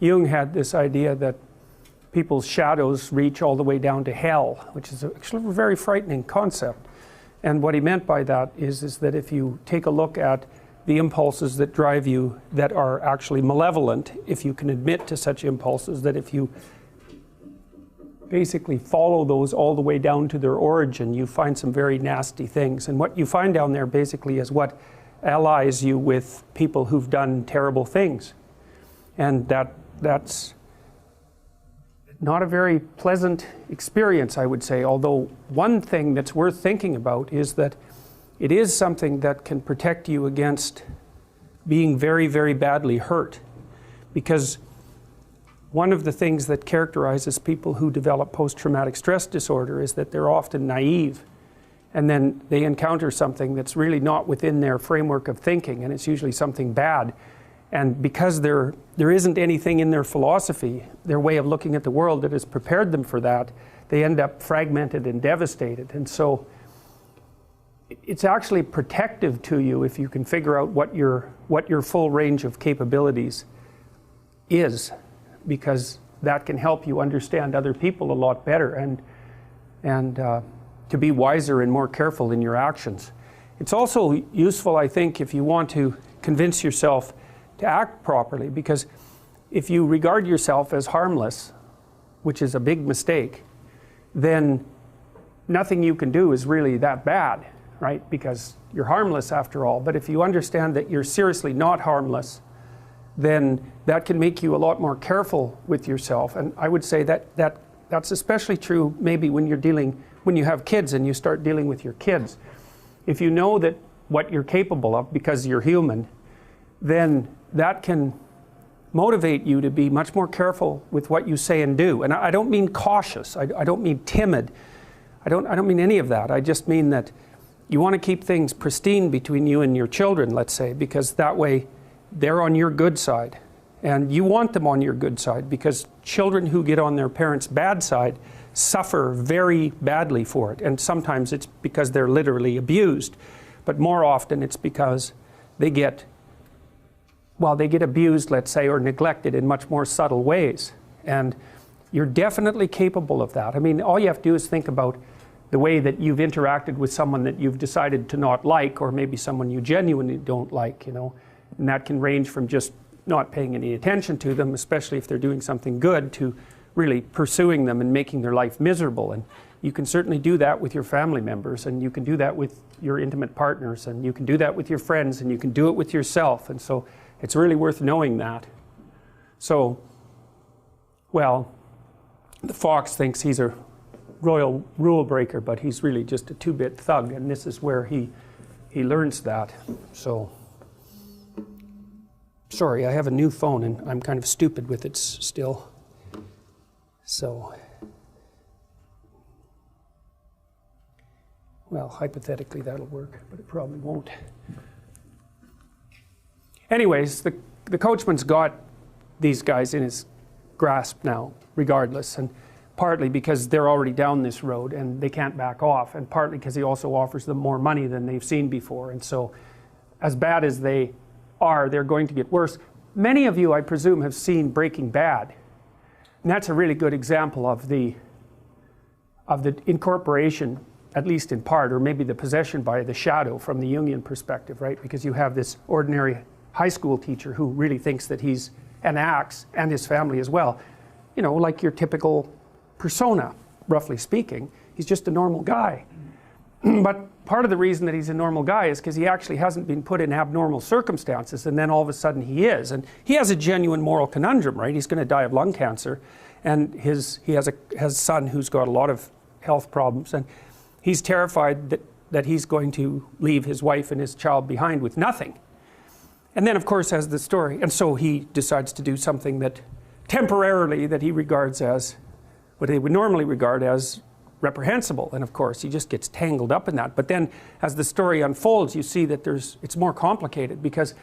Jung had this idea that people's shadows reach all the way down to hell, which is actually a very frightening concept. And what he meant by that is that if you take a look at the impulses that drive you that are actually malevolent, if you can admit to such impulses, that if you basically follow those all the way down to their origin, you find some very nasty things. And what you find down there basically is what allies you with people who've done terrible things. And that's not a very pleasant experience, I would say, although one thing that's worth thinking about is that it is something that can protect you against being very, very badly hurt. Because one of the things that characterizes people who develop post-traumatic stress disorder is that they're often naive, and then they encounter something that's really not within their framework of thinking, and it's usually something bad. And because there isn't anything in their philosophy, their way of looking at the world that has prepared them for that, they end up fragmented and devastated. And so it's actually protective to you if you can figure out what your full range of capabilities is, because that can help you understand other people a lot better and to be wiser and more careful in your actions. It's also useful, I think, if you want to convince yourself to act properly, because if you regard yourself as harmless, which is a big mistake, then nothing you can do is really that bad, right? Because you're harmless after all. But if you understand that you're seriously not harmless, then that can make you a lot more careful with yourself. And I would say that's especially true maybe when you have kids and you start dealing with your kids. If you know that what you're capable of because you're human, then that can motivate you to be much more careful with what you say and do. And I don't mean cautious, I don't mean timid, I don't mean any of that. I just mean that you want to keep things pristine between you and your children, let's say, because that way they're on your good side. And you want them on your good side, because children who get on their parents' bad side suffer very badly for it. And sometimes it's because they're literally abused. But more often it's because they get abused, let's say, or neglected in much more subtle ways. And you're definitely capable of that. I mean, all you have to do is think about the way that you've interacted with someone that you've decided to not like, or maybe someone you genuinely don't like, and that can range from just not paying any attention to them, especially if they're doing something good, to really pursuing them and making their life miserable. And you can certainly do that with your family members, and you can do that with your intimate partners, and you can do that with your friends, and you can do it with yourself. And so it's really worth knowing that. So, well, the fox thinks he's a royal rule breaker, but he's really just a two-bit thug, and this is where he learns that. So, sorry, I have a new phone, and I'm kind of stupid with it still. So, well, hypothetically that'll work, but it probably won't. Anyways, the coachman's got these guys in his grasp now, regardless, and partly because they're already down this road and they can't back off, and partly because he also offers them more money than they've seen before. And so, as bad as they are, they're going to get worse. Many of you, I presume, have seen Breaking Bad. And that's a really good example of the incorporation, at least in part, or maybe the possession by the shadow from the Jungian perspective, right? Because you have this ordinary high school teacher who really thinks that he's an axe, and his family as well. Like your typical persona, roughly speaking. He's just a normal guy. But part of the reason that he's a normal guy is because he actually hasn't been put in abnormal circumstances, and then all of a sudden he is. And he has a genuine moral conundrum, right? He's going to die of lung cancer, and he has a son who's got a lot of health problems, and he's terrified that he's going to leave his wife and his child behind with nothing. And then, of course, as the story, and so he decides to do something that temporarily that he regards as what they would normally regard as reprehensible, and of course he just gets tangled up in that. But then as the story unfolds, you see that it's more complicated, because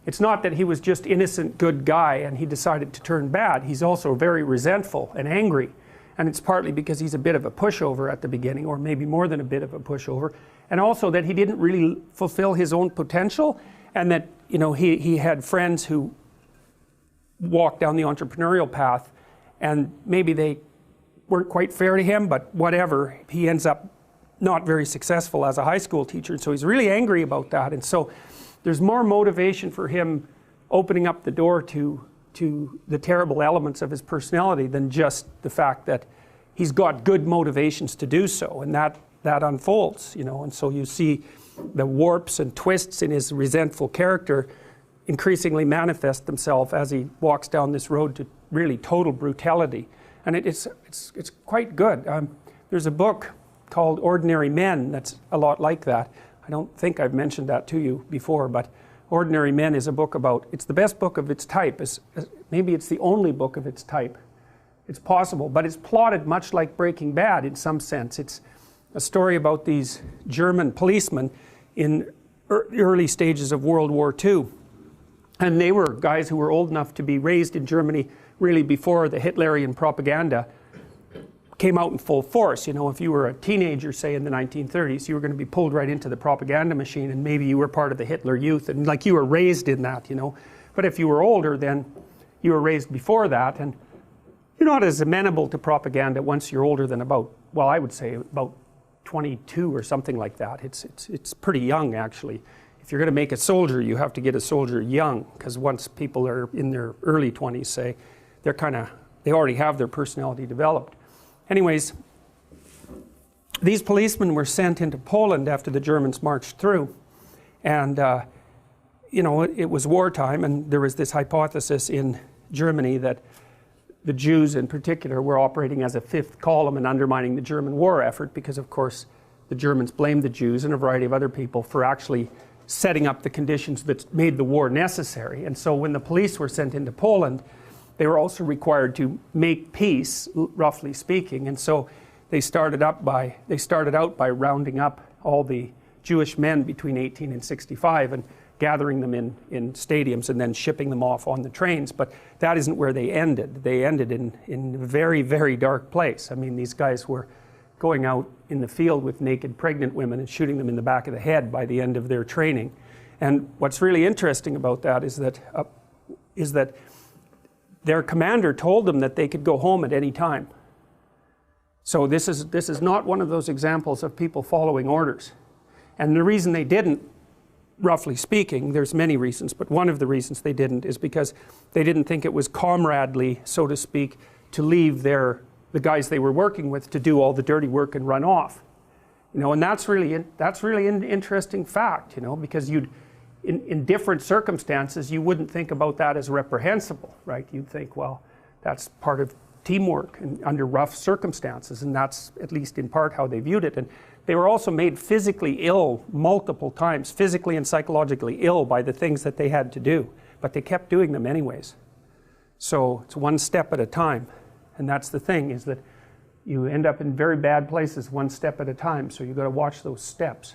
it's not that he was just innocent good guy and he decided to turn bad. He's also very resentful and angry, and it's partly because he's a bit of a pushover at the beginning, or maybe more than a bit of a pushover, and also that he didn't really fulfill his own potential, and that he had friends who walk down the entrepreneurial path, and maybe they weren't quite fair to him, but whatever, he ends up not very successful as a high school teacher, and so he's really angry about that. And so there's more motivation for him opening up the door to the terrible elements of his personality than just the fact that he's got good motivations to do so, and that unfolds, you know. And so you see the warps and twists in his resentful character increasingly manifest themselves as he walks down this road to really total brutality. And it's quite good. There's a book called Ordinary Men that's a lot like that. I don't think I've mentioned that to you before, but Ordinary Men is a book about, it's the best book of its type. Maybe it's the only book of its type. It's possible, but it's plotted much like Breaking Bad in some sense. It's a story about these German policemen in the early stages of World War II. And they were guys who were old enough to be raised in Germany really before the Hitlerian propaganda came out in full force. You know, if you were a teenager, say in the 1930s, you were going to be pulled right into the propaganda machine, and maybe you were part of the Hitler Youth, and like you were raised in that, you know. But if you were older, then you were raised before that, and you're not as amenable to propaganda once you're older than about, well, I would say about 22 or something like that. It's pretty young, actually. If you're going to make a soldier, you have to get a soldier young, because once people are in their early 20s, say, they already have their personality developed. Anyways, these policemen were sent into Poland after the Germans marched through, and you know, it was wartime, and there was this hypothesis in Germany that the Jews in particular were operating as a fifth column and undermining the German war effort, because of course the Germans blamed the Jews and a variety of other people for actually setting up the conditions that made the war necessary. And so when the police were sent into Poland, they were also required to make peace, roughly speaking. And so they started out by rounding up all the Jewish men between 18 and 65 and gathering them in stadiums and then shipping them off on the trains. But that isn't where they ended. They ended in a very, very dark place. I mean, these guys were going out in the field with naked pregnant women and shooting them in the back of the head by the end of their training. And what's really interesting about that is that their commander told them that they could go home at any time. So this is not one of those examples of people following orders. And the reason they didn't, roughly speaking, there's many reasons, but one of the reasons they didn't is because they didn't think it was comradely, so to speak, to leave the guys they were working with to do all the dirty work and run off. You know, and that's really an interesting fact, you know, because in different circumstances, you wouldn't think about that as reprehensible, right? You'd think, well, that's part of teamwork and under rough circumstances, and that's at least in part how they viewed it. And they were also made physically ill multiple times, physically and psychologically ill by the things that they had to do, but they kept doing them anyways. So it's one step at a time, and that's the thing, is that you end up in very bad places one step at a time, so you've got to watch those steps.